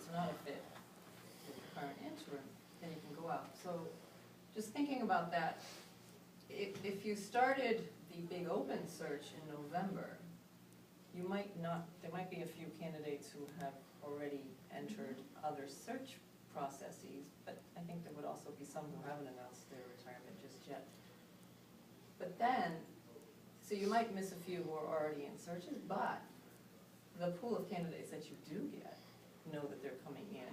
it's not a fit with the current interim, then you can go out. So just thinking about that, if you started the big open search in November, you might not, there might be a few candidates who have already entered other search processes, but I think there would also be some who haven't announced their retirement just yet. But then, so you might miss a few who are already in searches, but the pool of candidates that you do get know that they're coming in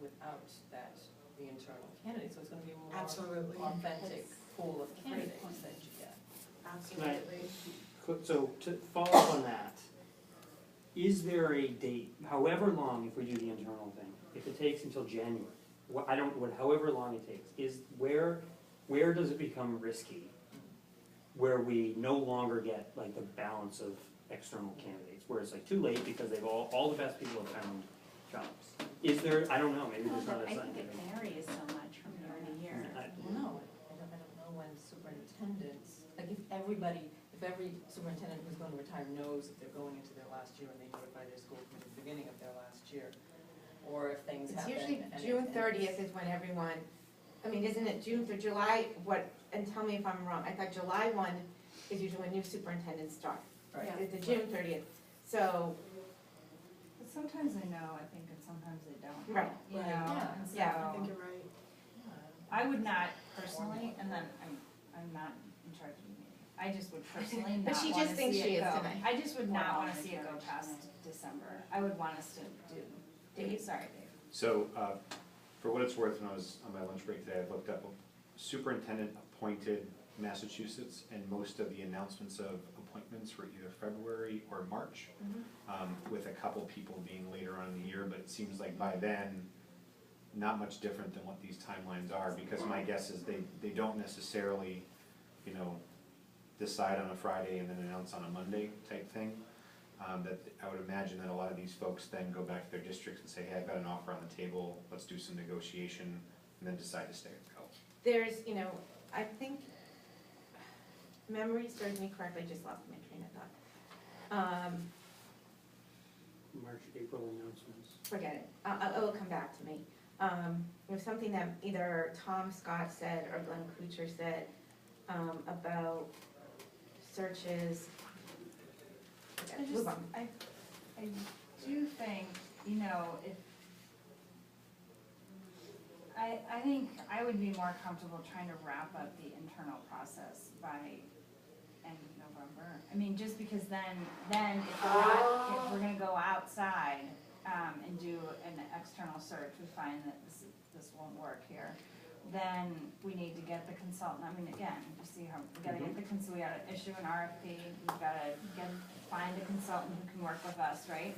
without that, the internal candidate, so it's gonna be a more Absolutely. authentic pool of Great candidates point. that you get. Absolutely. So to follow up on that, is there a date, however long, if we do the internal thing, if it takes until January, however long it takes, where does it become risky? Where we no longer get like the balance of external candidates, where it's like too late because they've all the best people have found jobs. Is there, I don't know, maybe there's not a I think scientific. it varies so much from year to year. No, I don't know when superintendents, like if every superintendent who's going to retire knows that they're going into their last year and they notify their school from the beginning of their last year, or if things It's happen. usually and June it- 30th is when everyone, I mean, isn't it June through July, and tell me if I'm wrong, I thought July 1 is usually when new superintendents start. Right. It's the June 30th, so, But sometimes they know, I think, and sometimes they don't. Right. You know, Right. and so. Yeah, I think you're right. I would not personally, and then I'm not in charge of the meeting. I just would personally not But she just wanna thinks see she it is go. tonight. I just would not Wow. wanna see it go past December. I would want us to do, Dave, sorry, Dave. So, for what it's worth, when I was on my lunch break today, I looked up superintendent appointed Massachusetts, and most of the announcements of appointments were either February or March, with a couple people being later on in the year, but it seems like by then, not much different than what these timelines are, because my guess is they don't necessarily, you know, decide on a Friday and then announce on a Monday type thing. That I would imagine that a lot of these folks then go back to their districts and say, hey, I've got an offer on the table, let's do some negotiation, and then decide to stay or go. there's, I think, memory serves me correctly, I just lost my train of thought. March, April announcements. Forget it, it will come back to me. It was something that either Tom Scott said or Glenn Kuchar said, about searches. Forget it. Move on. I do think, you know, if, I think I would be more comfortable trying to wrap up the internal process by end of November. I mean, just because then if we're gonna go outside, and do an external search, we find that this won't work here, then we need to get the consultant, I mean, again, you see how, we gotta get we gotta issue an RFP, we've gotta find a consultant who can work with us, right?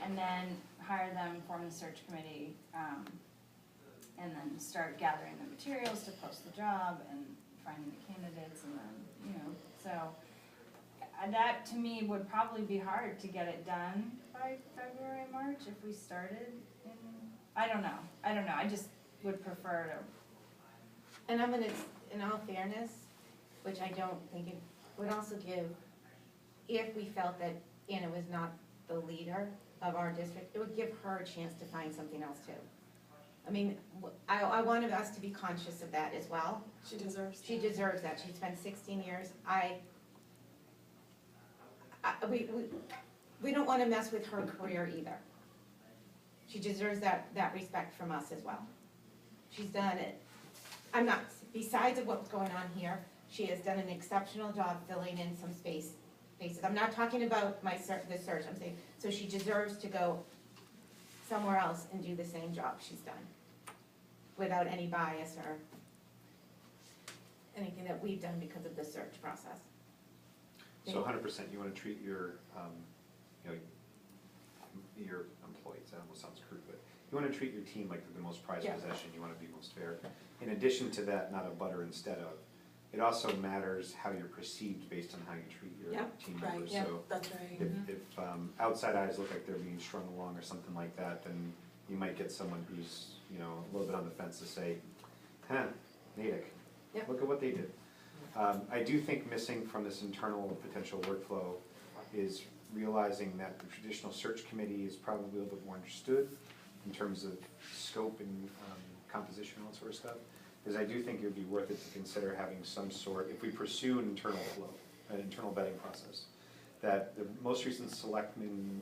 And then hire them, form the search committee, and then start gathering the materials to post the job and finding the candidates and then, so that to me would probably be hard to get it done by February, March if we started in, I don't know, I just would prefer to. And I'm gonna, in all fairness, which I don't think it would also give, if we felt that Anna was not the leader of our district, it would give her a chance to find something else too. I mean, I wanted us to be conscious of that as well. She deserves She that. deserves that, she spent 16 years, we don't wanna mess with her career either. She deserves that respect from us as well. She's done it, besides of what's going on here, she has done an exceptional job filling in some spaces. I'm not talking about the search, I'm saying, so she deserves to go somewhere else and do the same job she's done, without any bias or anything that we've done because of the search process. So 100%, you wanna treat your, your employees, that almost sounds crude, but you wanna treat your team like they're the most prized Yeah. possession, you wanna be most fair. In addition to that, not a butter instead of, it also matters how you're perceived based on how you treat your Yeah, team Right, members. yeah, So that's right. if outside eyes look like they're being strung along or something like that, then you might get someone who's, a little bit on the fence to say, Natick, Yeah. look at what they did. I do think missing from this internal potential workflow is realizing that the traditional search committee is probably a little bit more understood, in terms of scope and composition, all that sort of stuff, is I do think it would be worth it to consider having some sort, if we pursue an internal flow, an internal vetting process, that the most recent selectman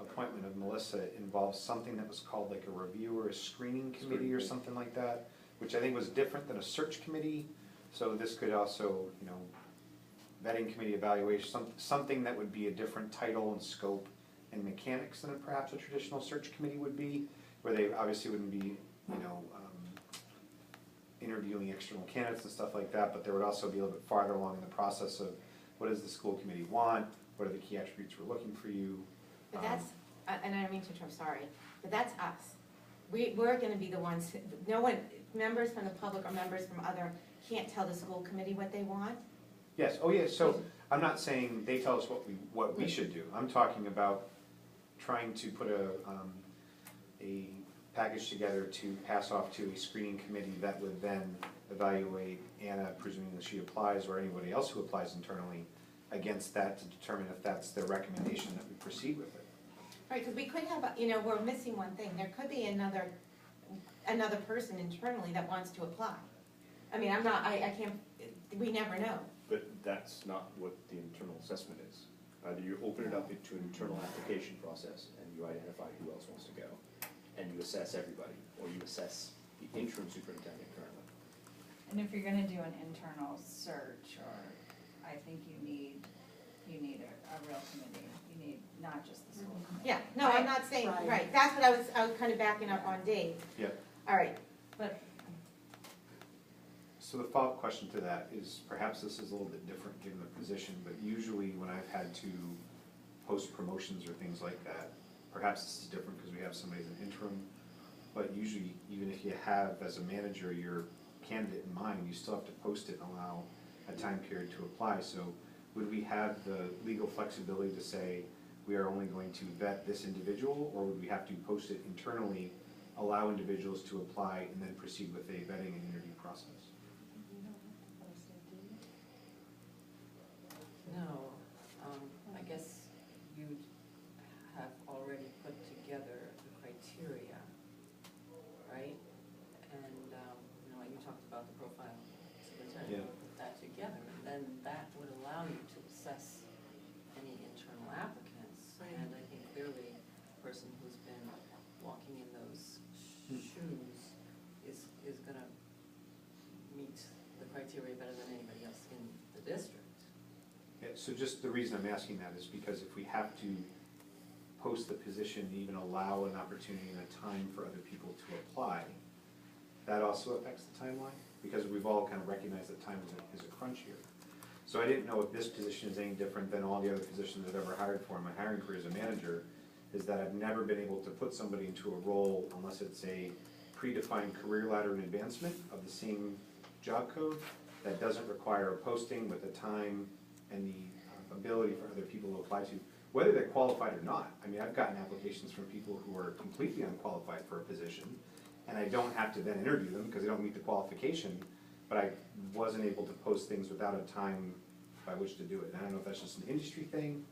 appointment of Melissa involves something that was called like a review or a screening committee or something like that, which I think was different than a search committee. So this could also, you know, vetting committee evaluation, something that would be a different title and scope and mechanics than perhaps a traditional search committee would be, where they obviously wouldn't be, you know, interviewing external candidates and stuff like that, but there would also be a little bit farther along in the process of what does the school committee want, what are the key attributes we're looking for you. But that's, and I don't mean to interrupt, sorry, but that's us. We're gonna be the ones, no one, members from the public or members from other, can't tell the school committee what they want. Yes, oh yes, so I'm not saying they tell us what we should do. I'm talking about trying to put a package together to pass off to a screening committee that would then evaluate Anna, presuming that she applies, or anybody else who applies internally, against that to determine if that's their recommendation that we proceed with it. Right, because we could have, you know, we're missing one thing, there could be another person internally that wants to apply. I mean, I can't, we never know. But that's not what the internal assessment is. Either you open it up into an internal application process and you identify who else wants to go, and you assess everybody, or you assess the interim superintendent currently. And if you're gonna do an internal search, or, I think you need a real committee, you need not just the school committee. Yeah, no, I'm not saying, Right. right, that's what I was kind of backing up on Dave. Yep. All right, But, So the follow-up question to that is, perhaps this is a little bit different given the position, but usually when I've had to post promotions or things like that, perhaps this is different because we have somebody as an interim, but usually, even if you have, as a manager, your candidate in mind, you still have to post it and allow a time period to apply. So would we have the legal flexibility to say, we are only going to vet this individual, or would we have to post it internally, allow individuals to apply, and then proceed with a vetting and interview process? No, I guess you have already put together the criteria, right? And, you know, like you talked about the profile superintendent, Yeah. put that together, and then that would allow you to assess any internal applicants. Right. And I think clearly, the person who's been walking in those shoes is gonna meet the criteria better than anybody else in the district. Yeah, so just the reason I'm asking that is because if we have to post the position, even allow an opportunity and a time for other people to apply, that also affects the timeline, because we've all kind of recognized that time is a crunch here. So I didn't know if this position is any different than all the other positions I've ever hired for in my hiring career as a manager, is that I've never been able to put somebody into a role unless it's a predefined career ladder and advancement of the same job code that doesn't require a posting with a time and the ability for other people to apply to, whether they're qualified or not. I mean, I've gotten applications from people who are completely unqualified for a position, and I don't have to then interview them because they don't meet the qualification, but I wasn't able to post things without a time by which to do it. And I don't know if that's just an industry thing.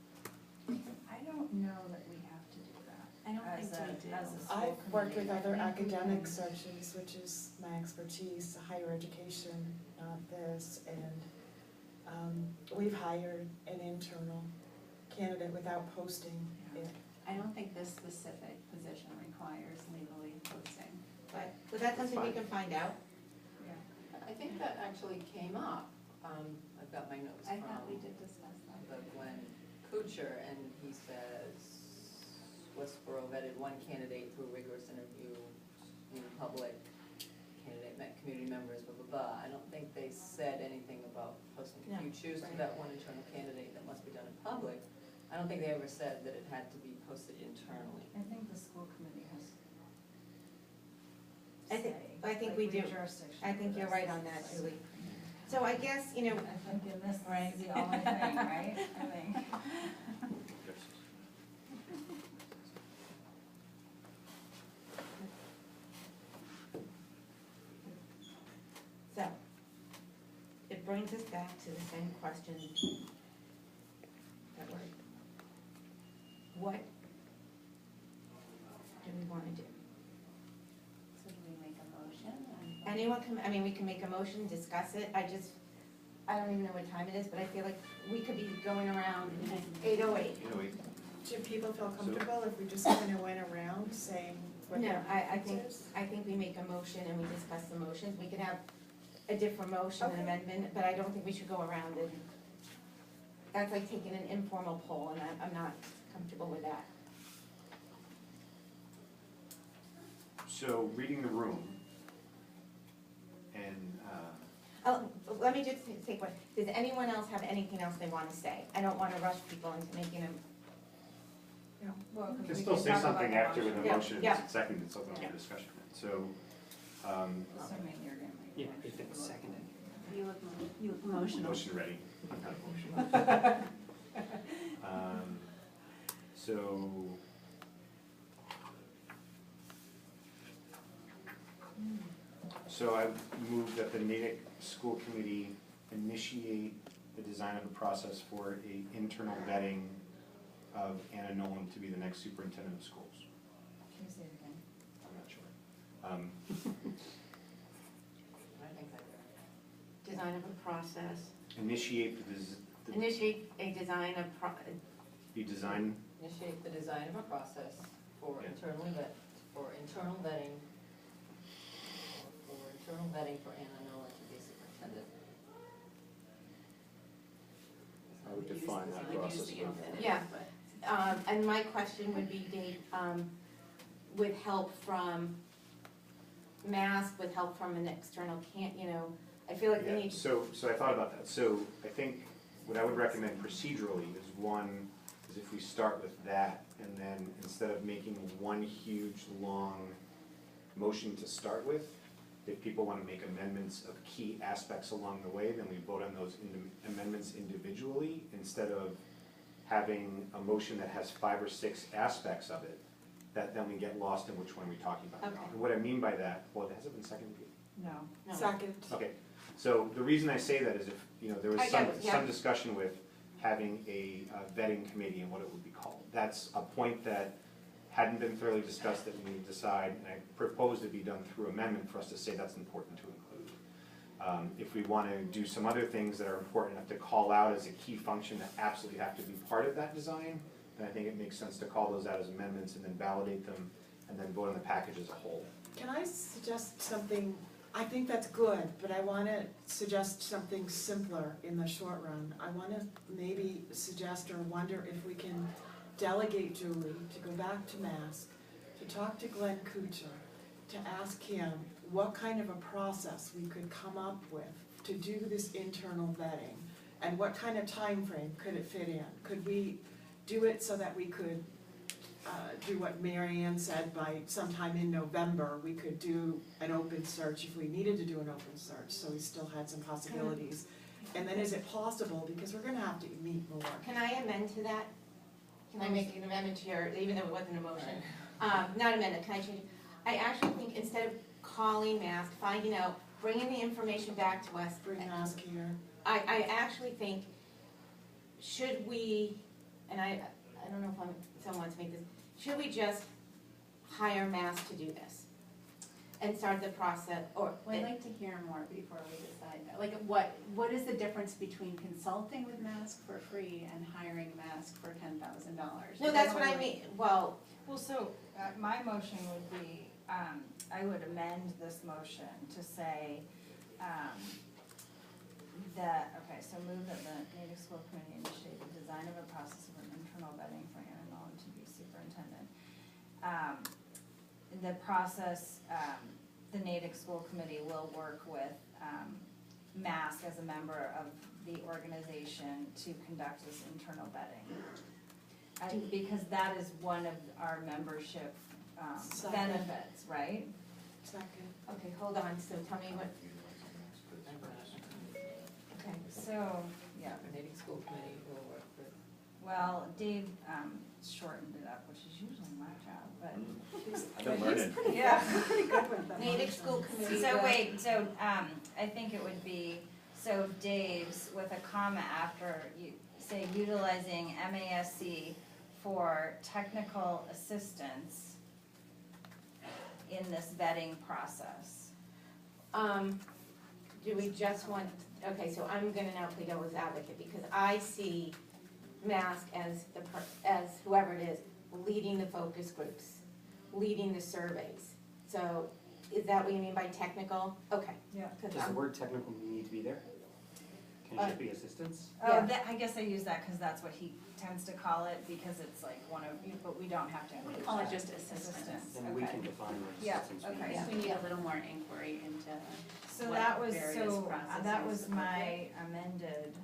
I don't know that we have to do that. I don't as think a- we do. as a school I've worked with committee. other I think we academic can- searches, which is my expertise, higher education, not this, and we've hired an internal candidate without posting it. I don't think this specific position requires legally posting. but that's something we can find out. I think that actually came up, I've got my notes I thought we from did discuss that. the Glenn Kuchar, and he says, Westboro vetted one candidate through a rigorous interview in public, candidate met community members, blah, blah, blah. I don't think they said anything about posting. If No, you choose to right. vet one internal candidate, that must be done in public. I don't think they ever said that it had to be posted internally. I think the school committee has I think we do. jurisdiction. I think over you're this. right on that, Julie. So I guess, you know, I think in this, Right. this is the only thing, right? I think. so, it brings us back to the same question that we're, what wanna do. So do we make a motion? Anyone can, I mean, we can make a motion, discuss it, I don't even know what time it is, but I feel like we could be going around 8:08. You know, Do people feel comfortable if we just kind of went around saying what No, their I think, is? I think we make a motion and we discuss the motions, we could have a different motion, an Okay. amendment, but I don't think we should go around and, that's like taking an informal poll, and I'm not comfortable with that. so reading the room, and, Oh, let me just take one, does anyone else have anything else they wanna say? I don't wanna rush people into making them, Well, 'cause can we still say talk about something the after with a Yeah, motion, yeah. it's seconded, it's open Yeah. for discussion. So, Assuming you're gonna make a Yeah, motion. if it's seconded. You look emotional. motion ready, I'm kind of emotional. So I move that the Natick School Committee initiate the design of a process for a internal vetting of Anna Nolin to be the next superintendent of schools. Can you say it again? I'm not sure. I think that, design of a process, Initiate initiate a design of the design, initiate the design of a process for Yeah. internal vetting, for Anna Nolan to be superintendent. I would define that process. Yeah. And my question would be, Dave, with help from Mask, with help from an external I feel like we yeah, need, so I thought about that. So I think what I would recommend procedurally is one, is if we start with that, and then instead of making one huge, long motion to start with, if people wanna make amendments of key aspects along the way, then we vote on those amendments individually, instead of having a motion that has 5 or 6 aspects of it, that then we get lost in which one we're talking about. Okay. And what I mean by that, well, has it been seconded? No. no. Second. Okay, so the reason I say that is if, there was I get it, yeah. some discussion with having a vetting committee and what it would be called. That's a point that hadn't been thoroughly discussed that we need to decide, and I propose to be done through amendment for us to say that's important to include. If we want to do some other things that are important enough to call out as a key function that absolutely have to be part of that design, then I think it makes sense to call those out as amendments and then validate them, and then vote on the package as a whole. Can I suggest something? I think that's good, but I want to suggest something simpler in the short run. I want to maybe suggest or wonder if we can delegate Julie to go back to Mask, to talk to Glenn Kuchar, to ask him what kind of a process we could come up with to do this internal vetting, and what kind of time frame could it fit in? Could we do it so that we could do what Mary Ann said, by sometime in November, we could do an open search if we needed to do an open search, so we still had some possibilities. And then is it possible, because we're gonna have to meet more. Can I amend to that? Can I make an amendment to your, even though it wasn't a motion? Not amend it, can I change it? I actually think instead of calling Mask, finding out, bringing the information back to us. Bring Mask here. I actually think, should we, and I don't know if someone wants to make this, should we just hire Mask to do this? And start the process, or? Well, I'd like to hear more before we decide. Like, what is the difference between consulting with Mask for free and hiring Mask for $10,000? No, that's what I mean, well, Well, so, my motion would be, I would amend this motion to say, so move that the Natick School Committee initiate the design of a process of an internal vetting for Anna Nolan to be superintendent. The process, the Natick School Committee will work with, Mask as a member of the organization to conduct this internal vetting. Because that is one of our membership, Second. benefits, right? Second. okay, hold on, so tell me what, okay. So, yeah, The Natick School Committee will work with. well, Dave, shortened it up, which is usually my job, but. I've been learning. Yeah. Pretty good with them. Natick School Committee. So wait, so, I think it would be, so Dave's with a comma after, you say utilizing MASC for technical assistance in this vetting process? Do we just want, okay, so I'm gonna now play devil's advocate, because I see mask as as whoever it is, leading the focus groups, leading the surveys. So, is that what you mean by technical? Okay. Yeah. 'Cause Does the I'm- word technical need to be there? Can it just be assistance? Oh, Yeah. that, I guess I use that because that's what he tends to call it, because it's like one of, but we don't have to We include call it that. just assistance. Then we Okay. can define what Yeah, assistance okay. means. We need a little more inquiry into, So what that was, various so that processes was are my amended,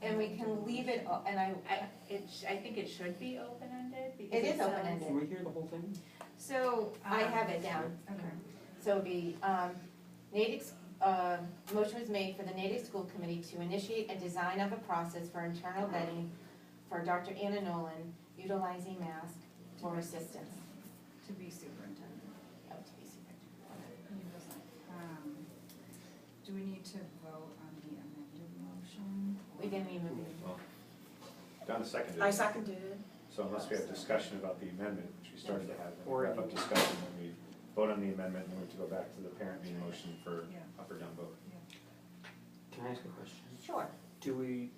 And we can leave it, and I think it should be open-ended because It is it sounds- open-ended. Can we hear the whole thing? so. I have it down. Okay. So it'd be, Natick's, motion was made for the Natick School Committee to initiate a design of a process for internal vetting for Dr. Anna Nolin, utilizing mask for assistance. To be superintendent. Oh, to be superintendent. Do we need to vote on the amended motion? We didn't even, Well, Donna seconded I it, seconded it. so unless we have discussion about the amendment, which we started to have, then Or we wrap up you- discussion, then we vote on the amendment, and then we have to go back to the parent meeting motion for Yeah. up or down vote. Can I ask a question? sure.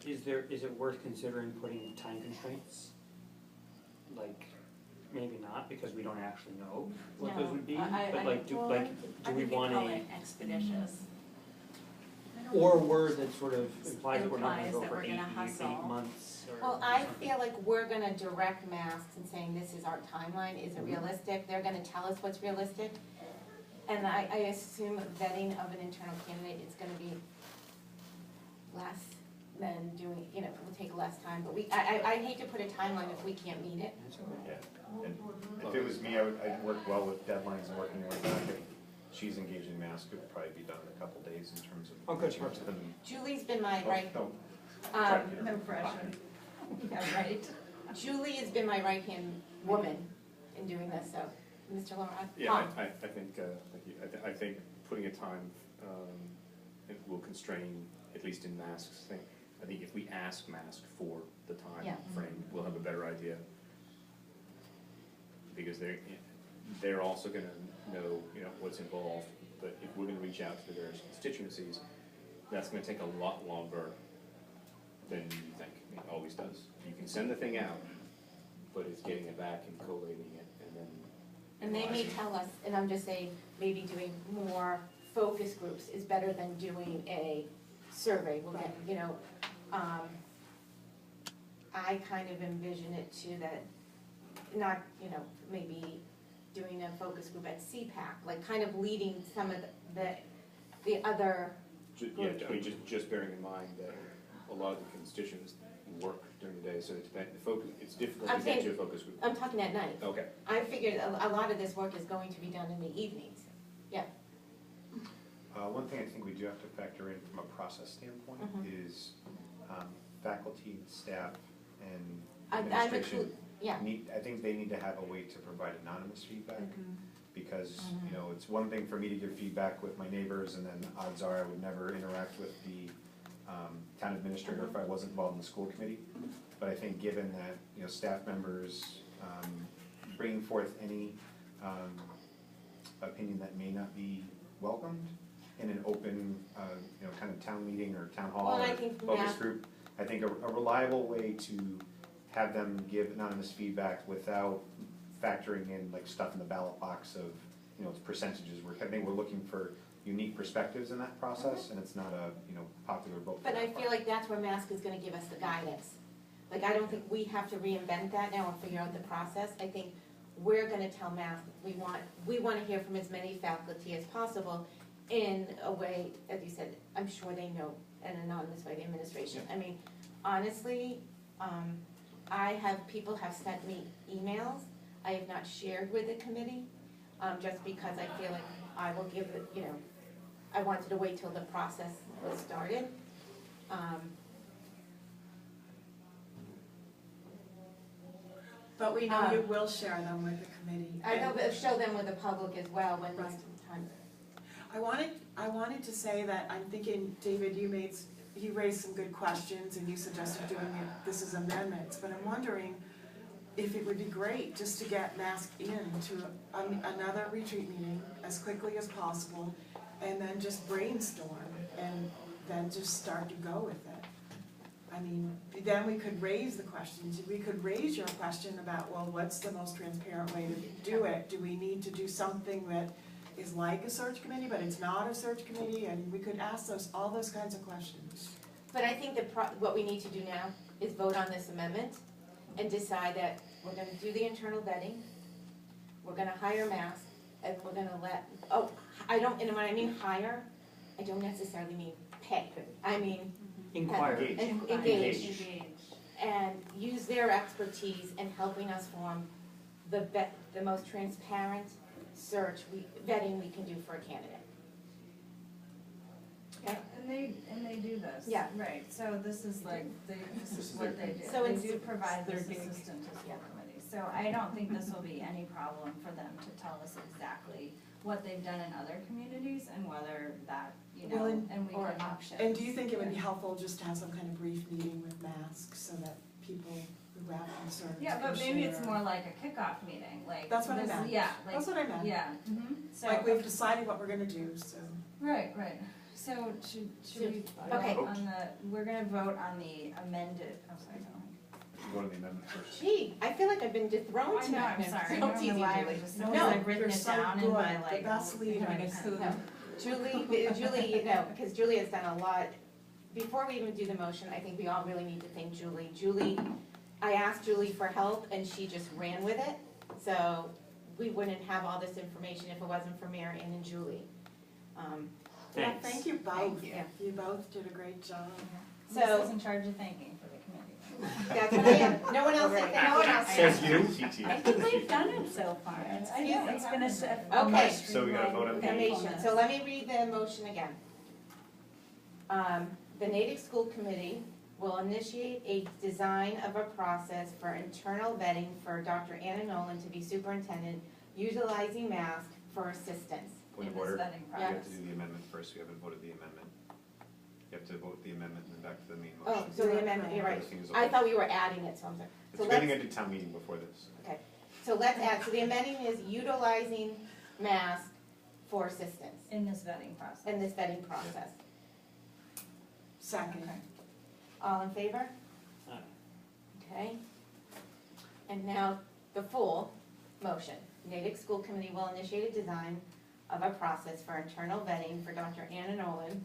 Is it worth considering putting time constraints? Like, maybe not, because we don't actually know what those would be, but like, do we want call a, it expeditious. or a word that sort of implies that we're not gonna Implies go that for we're gonna hustle. 8 months or Well, I something? feel like we're gonna direct masks and saying this is our timeline, is it Mhm. realistic? They're gonna tell us what's realistic. And I assume vetting of an internal candidate is gonna be less than doing, will take less time, but I hate to put a timeline if we can't meet it. That's all right. Yeah, and if it was me, I'd work well with deadlines and working with that. If she's engaging mask, it would probably be done in a couple days in terms of. Oh, good. reaching out to them. Julie's been my Oh, right, no, um, No pressure. Yeah, right. Julie has been my right-hand woman in doing this, so, Mr. Laura, Yeah, Tom. I think, thank you, I think putting a time, it will constrain, at least in masks thing. I think if we ask mask for the time Yeah. frame, we'll have a better idea. Because they're also gonna know, what's involved, but if we're gonna reach out to the various constituencies, that's gonna take a lot longer than you think, it always does. You can send the thing out, but it's getting it back and collating it, and then. And they may tell us, and I'm just saying, maybe doing more focus groups is better than doing a survey, we'll get, I kind of envision it too, that not, maybe doing a focus group at CPAC, like kind of leading some of the other, Yeah, I mean, just bearing in mind that a lot of the constituents work during the day, so it's difficult I'm to get to saying- a focus group. I'm talking at night. Okay, I figured a lot of this work is going to be done in the evenings, yeah. One thing I think we do have to factor in from a process standpoint Mhm. is faculty, staff, and I'm administration yeah. I think they need to have a way to provide anonymous feedback. Because, Mhm. it's one thing for me to give feedback with my neighbors, and then odds are I would never interact with the town administrator if I wasn't involved in the school committee. But I think given that, staff members bringing forth any opinion that may not be welcomed in an open, kind of town meeting or town hall Well, or I think focus math- group, I think a reliable way to have them give anonymous feedback without factoring in like stuff in the ballot box of, it's percentages. I think we're looking for unique perspectives in that process, and it's not a, popular vote. But I feel like that's where Mask is gonna give us the guidance. Like, I don't think we have to reinvent that now and figure out the process. I think we're gonna tell Mask, we wanna hear from as many faculty as possible in a way, as you said, I'm sure they know, an anonymous way, the administration. I mean, honestly, people have sent me emails I have not shared with the committee, just because I feel like I will give it, I wanted to wait till the process was started. But we know you will share them with the committee. I know, but show them with the public as well when this time. I wanted to say that I'm thinking, David, you raised some good questions and you suggested doing this as amendments, but I'm wondering, if it would be great just to get mask into another retreat meeting as quickly as possible, and then just brainstorm, and then just start to go with it. I mean, then we could raise the questions, we could raise your question about, well, what's the most transparent way to do it? Do we need to do something that is like a search committee, but it's not a search committee? And we could ask all those kinds of questions. But I think what we need to do now is vote on this amendment and decide that we're gonna do the internal vetting, we're gonna hire Mass, and we're gonna and when I mean hire, I don't necessarily mean pay. I mean, Inquire. engage. And use their expertise in helping us form the most transparent vetting we can do for a candidate. Okay? And they do this. Yeah. Right, so this is like, this is what they do. So They it's- do provide this their gig. assistant to school committee. So I don't think this will be any problem for them to tell us exactly what they've done in other communities and whether that, Well, and we or can. options. And do you think it would be helpful just to have some kind of brief meeting with Mask so that people who have concerns Yeah, can but maybe it's share? more like a kickoff meeting, like. That's what I this- meant. Yeah, like, That's what I meant. yeah, so. Like we've decided what we're gonna do, so. Right, so should we Okay. vote on we're gonna vote on the amended, I'm sorry, go Go to the amendment first. Gee, I feel like I've been dethroned ahead. I know, tonight. I'm sorry, I So don't it's know easy, why I Julie. was just, No, because I've written you're it so down in good, my the like. best leader. having a Who- pen. Julie, because Julie has done a lot. Before we even do the motion, I think we all really need to thank Julie. I asked Julie for help and she just ran with it. So we wouldn't have all this information if it wasn't for Mary Ann and Julie. Yeah, Thanks. thank you both. Thank you. You both did a great job. This is in charge of thanking for the committee. That's what I am. No one else said that. No one else Says you. I think we've done it so far. I know, it's been Okay. So we gotta vote on the Information. So let me read the motion again. The Natick School Committee will initiate a design of a process for internal vetting for Dr. Anna Nolin to be superintendent, utilizing Mask for assistance. Point In of this order. vetting We have process. to do the amendment first, we haven't voted the amendment. You have to vote the amendment and then back to the main Oh, motion. so the amendment, you're right. Everything is I over. thought we were adding it, so I'm sorry. It's So a good thing I let's, did town meeting before this. so let's add, so the amending is utilizing Mask for assistance In this vetting process. in this vetting process. Second. Okay. All in favor? Aye. Okay. And now the full motion. Natick School Committee will initiate a design of a process for internal vetting for Dr. Anna Nolin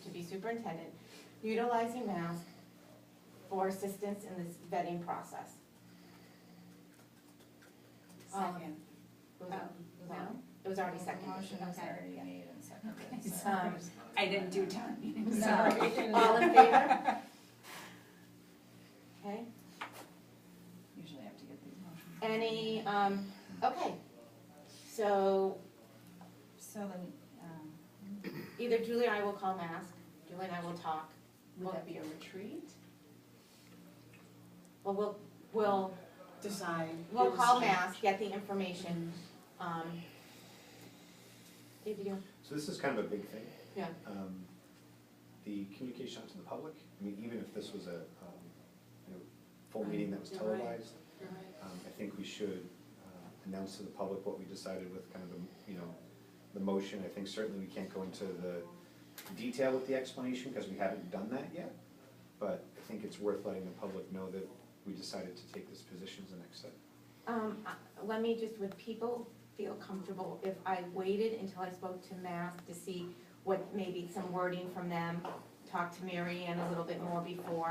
to be superintendent, utilizing Mask for assistance in this vetting process. Second. Was Oh, it- no? It was already The seconded. motion was Okay. already made and seconded. Okay, so- sorry. I didn't do town meeting, No. sorry. All in favor? Okay, Usually have to get these motions. any, okay. So So then, either Julie or I will call Mask, Julie and I will talk. Would that be a retreat? Well, we'll Decide. We'll Give call us- Mass, get the information, if you, So this is kind of a big thing. yeah, The communication out to the public, I mean, even if this was a, full meeting that was You're right. televised, You're right. I think we should announce to the public what we decided with kind of the, the motion. I think certainly we can't go into the detail with the explanation because we haven't done that yet. But I think it's worth letting the public know that we decided to take this position as the next step. let me just, would people feel comfortable if I waited until I spoke to Mass to see what, maybe some wording from them, talk to Mary Ann a little bit more before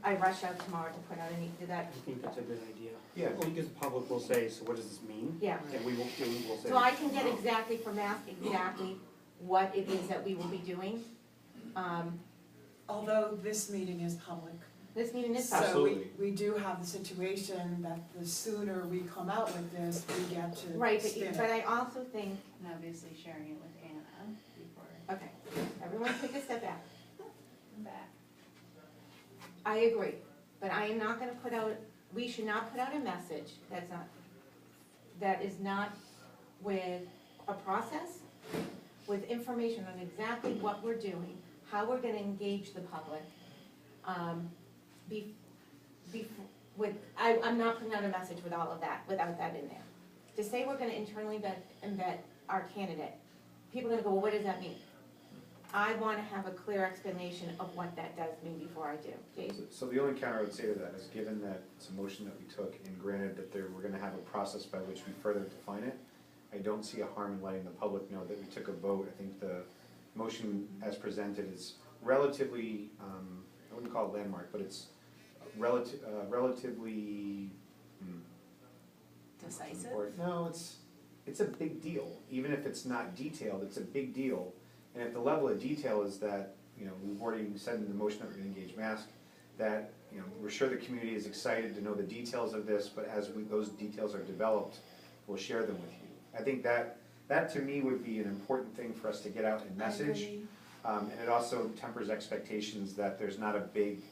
I rush out tomorrow to put out any, did that, I think that's a good idea. Yeah. Well, because the public will say, so what does this mean? yeah. And we will say. So I can get exactly from Mass, exactly what it is that we will be doing. Although this meeting is public. This meeting is So public. Absolutely. we do have the situation that the sooner we come out with this, we get to Right, spin but it. I also think, And obviously sharing it with Anna before okay, everyone take a step back. I'm back. I agree, but I am not gonna put out, we should not put out a message that is not with a process, with information on exactly what we're doing, how we're gonna engage the public, I'm not putting out a message with all of that, without that in there. To say we're gonna internally vet our candidate, people are gonna go, well, what does that mean? I wanna have a clear explanation of what that does mean before I do. Dave? So the only counter I would say to that is, given that it's a motion that we took, and granted that we're gonna have a process by which we further define it, I don't see a harm in letting the public know that we took a vote. I think the motion as presented is relatively, I wouldn't call it landmark, but it's relatively, Decisive? No, it's a big deal. Even if it's not detailed, it's a big deal. And if the level of detail is that, we've already said in the motion that we're gonna engage mask, that, we're sure the community is excited to know the details of this, but as those details are developed, we'll share them with you. I think that to me would be an important thing for us to get out and message. And it also tempers expectations that there's not a big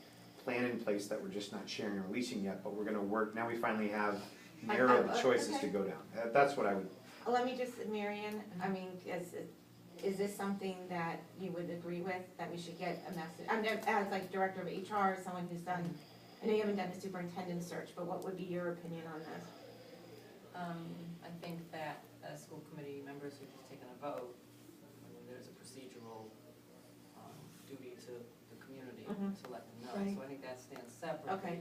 plan in place that we're just not sharing or releasing yet, but we're gonna work, now we finally have narrowed choices to go down. That's what I would. Let me just, Marion, I mean, is this something that you would agree with, that we should get a message? I'm as like director of HR, someone who's done, I know you haven't done the superintendent search, but what would be your opinion on this? I think that as school committee members who've taken a vote, there's a procedural duty to the community to let them know. Right. So I think that stands separately. Okay.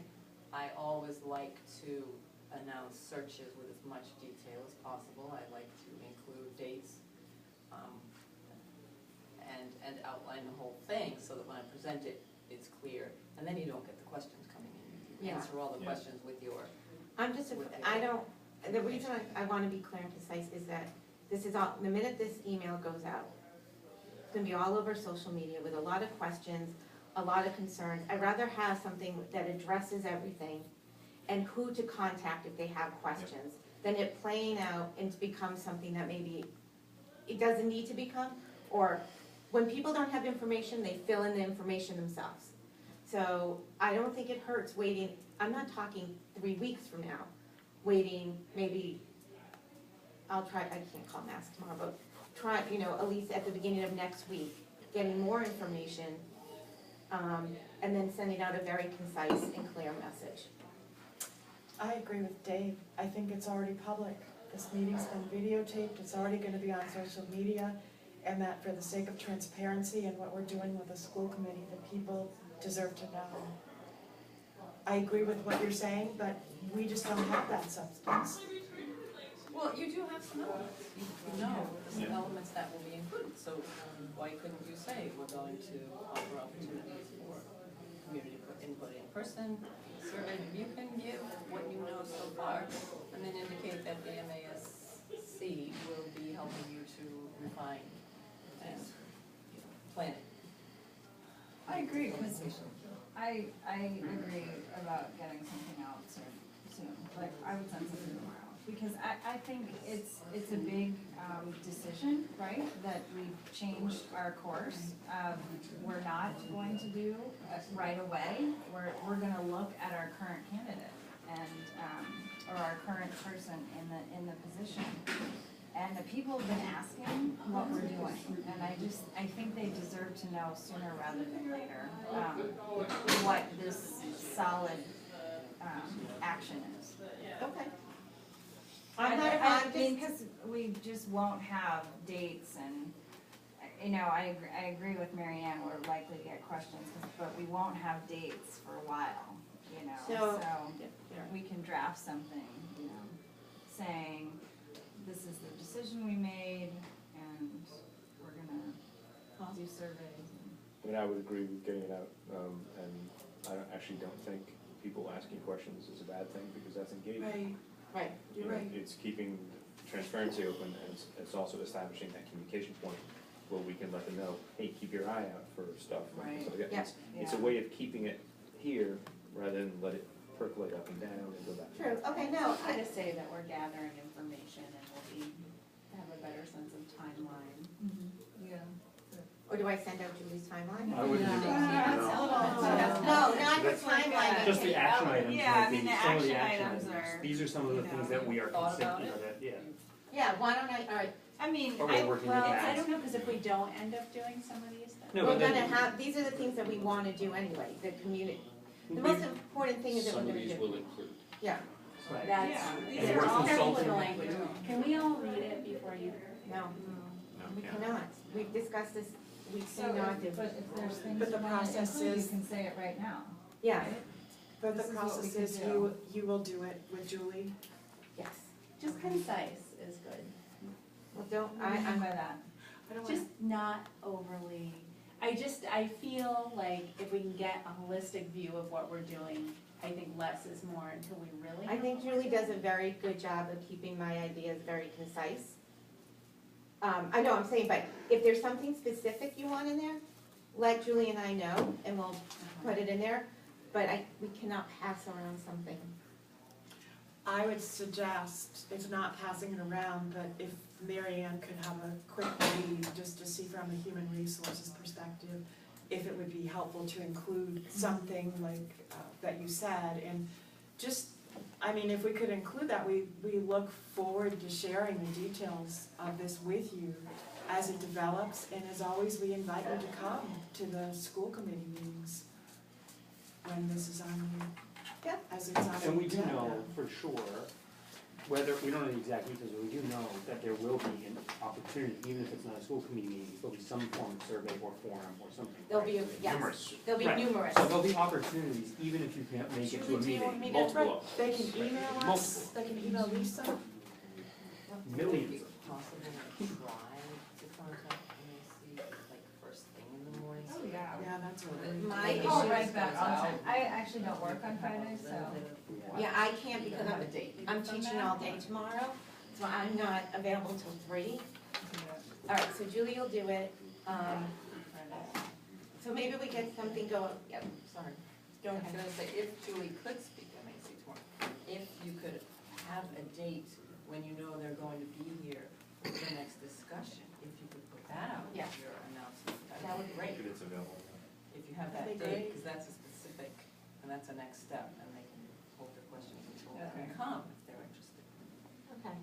I always like to announce searches with as much detail as possible. I like to include dates and outline the whole thing so that when I present it, it's clear. And then you don't get the questions coming in. You Yeah. answer all the Yeah. questions with your. I'm just, the reason I wanna be clear and concise is that this is all, the minute this email goes out, it's gonna be all over social media with a lot of questions, a lot of concerns. I'd rather have something that addresses everything and who to contact if they have questions, than it playing out and to become something that maybe it doesn't need to become, or when people don't have information, they fill in the information themselves. So I don't think it hurts waiting, I'm not talking 3 weeks from now, waiting maybe, I can't call mask tomorrow, but try, at least at the beginning of next week, getting more information, and then sending out a very concise and clear message. I agree with Dave. I think it's already public. This meeting's been videotaped, it's already gonna be on social media, and that for the sake of transparency and what we're doing with the school committee, the people deserve to know. I agree with what you're saying, but we just don't have that substance. Well, you do have some elements, you know, some elements that will be included, so why couldn't you say we're going to offer opportunities for community input in person, survey, you can give what you know so far, and then indicate that the MASC will be helping you to refine and, plan it. I agree, because I agree about getting something out soon, like, I would send something tomorrow. Because I think it's a big decision, right, that we've changed our course. We're not going to do right away, we're gonna look at our current candidate and, or our current person in the position. And the people have been asking what we're doing, and I think they deserve to know sooner rather than later, what this solid, action is. Okay. I think, because we just won't have dates and, I agree with Mary Ann, we're likely to get questions, but we won't have dates for a while, so we can draft something, saying, this is the decision we made, and we're gonna do surveys. I would agree with getting it out, and I actually don't think people asking questions is a bad thing, because that's engagement. Right, You know, it's keeping transparency open, and it's also establishing that communication point where we can let them know, hey, keep your eye out for stuff. Right. So yeah, Yeah. it's a way of keeping it here rather than let it percolate up and down and go back. true, okay, no, Try to say that we're gathering information and we'll have a better sense of timeline. Yeah. or do I send out Julie's timeline? I wouldn't do That's that. a little. No, not your That's timeline. Just the action items, Yeah, I might mean, be the some of the action action items items. are, These are some of the things that we are Thought about considering, it? yeah. Yeah, why don't I, I mean, Or we're working with Well, that. I don't know, because if we don't end up doing some of these, then. No, we're but then- gonna have, these are the things that we wanna do anyway, the community. The most important thing is that we're Some of gonna these do, will include. yeah, Right. That's, Yeah. these And are we're all consulting. technical language. Can we all read it before you? no, No, we yeah. cannot. We've discussed this, we So cannot do. if, but if there's things But you the wanna process include, you is- can say it right now. Yeah, right? But the This is what we process could is do. you will do it with Julie. yes. Just concise is good. Well, don't, What do you mean by that? I don't wanna- Just not overly, I feel like if we can get a holistic view of what we're doing, I think less is more until we really. I know think what we're Julie doing. does a very good job of keeping my ideas very concise. I know I'm saying, but if there's something specific you want in there, let Julie and I know, and we'll put it in there. But we cannot pass around something. I would suggest, if not passing it around, but if Mary Ann could have a quick read, just to see from a human resources perspective, if it would be helpful to include something like that you said, and just, I mean, if we could include that, we look forward to sharing the details of this with you as it develops, and as always, we invite you to come to the school committee meetings when this is on the, Yep. as it's on the agenda. And we do know for sure, whether, we don't know the exact details, but we do know that there will be an opportunity, even if it's not a school committee meeting, there'll be some form of survey or forum or something. There'll be, yes, Numerous. there'll be Right. numerous. So there'll be opportunities, even if you can't make it to a Julie, do you want meeting, me to- Multiple. They can email us, Multiple. they can email Lisa. millions. Is it possible to try to contact MAC, like, first thing in the morning? Oh, yeah. Yeah, that's what My The Oh, issue right issues back goes on out. time. I actually don't work on Fridays, so. Yeah, I can't because Have a date. I'm teaching all day tomorrow, so I'm not available till 3. All right, so Julie will do it. So maybe we get something going, yep, Sorry. go I was ahead. gonna say, if Julie could speak at MAC tomorrow, if you could have a date when you know they're going to be here for the next discussion, if you could put that out Yeah. with your announcement, That that would would be great. If it's available. If you have that That'd be date, great. because that's a specific, and that's a next step, and they can hold their questions until they Okay. can come if they're interested. Okay.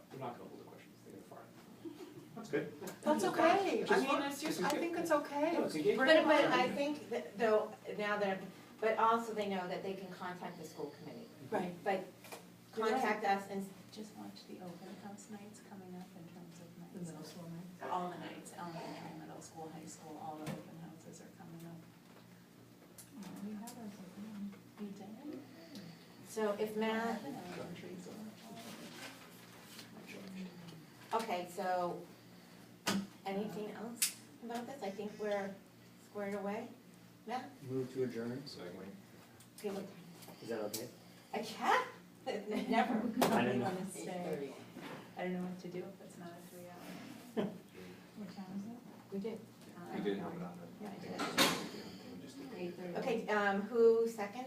They're not gonna hold the questions, they're gonna fire. That's good. That's okay, Which I is mean, fine. it's This just, is I good. think it's okay. No, it's engaging. Bring it But on. I think that though, now that, but also they know that they can contact the school committee. Right. But contact us and, Just watch the open house nights coming up in terms of The nights. middle school night. All the nights, elementary, middle school, high school, all the open houses are coming up. We have ours open. You did? so if Matt, Elementary's okay, so anything else about this? I think we're squared away. Matt? Move to adjourn, Okay, what is that okay? a cat? Never. I don't know. wanna stay. I don't know what to do if it's not a 3 hour. What time is it? We did. You did have it on Yeah, I did. there. 8:30. Okay, who second?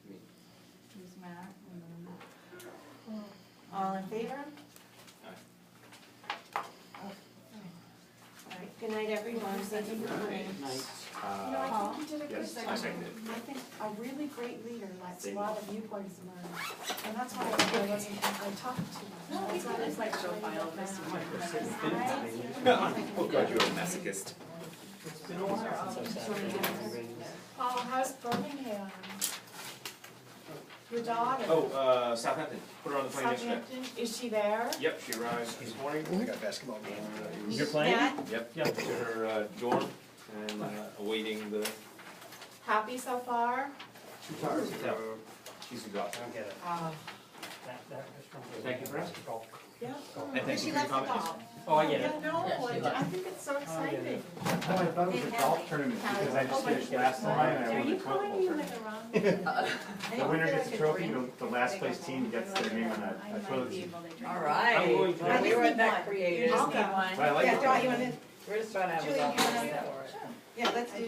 Who's Matt? All in favor? Aye. All right, good night, everyone. Thank you for coming. Night. You know, I think you did a good Yes, job. I seconded. I think a really great leader lets a Same. lot of viewpoints emerge, and that's why I wasn't, I talked too much. No, it's not as like profile this one. Oh God, you're a masochist. It's been a while since I sat there. Oh, how's Birmingham? Your daughter? Oh, Southampton, put her on the plane yesterday. Southampton, is she there? Yep, she arrived this morning. I got a basketball game. You're playing? Matt, Yep, Yeah. to her dorm and awaiting the, Happy so far? Two cars. she's exhausted. I don't get it. That restaurant. Thank you for asking. Yeah. And thank she you for your left the comments. ball. Oh, I get Yeah, it. no, Yeah, she I think it's so exciting. Oh, I thought it was a golf tournament because I just finished last time and I Are won the you calling me 12-hole like tournament. a wrong? The winner gets a trophy, the last place team gets their name on a toilet seat. All right. going to- Well, we I weren't just that need one. creative. I'll go. But I like Yeah, it. Dawn, you wanna, We're just trying to have Julie, a you golf wanna- that works. yeah, let's do,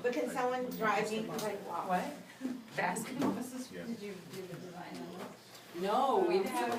but can someone drive me, like, walk? What? Basketball? Yeah. Did you do the design on this? No, we didn't have.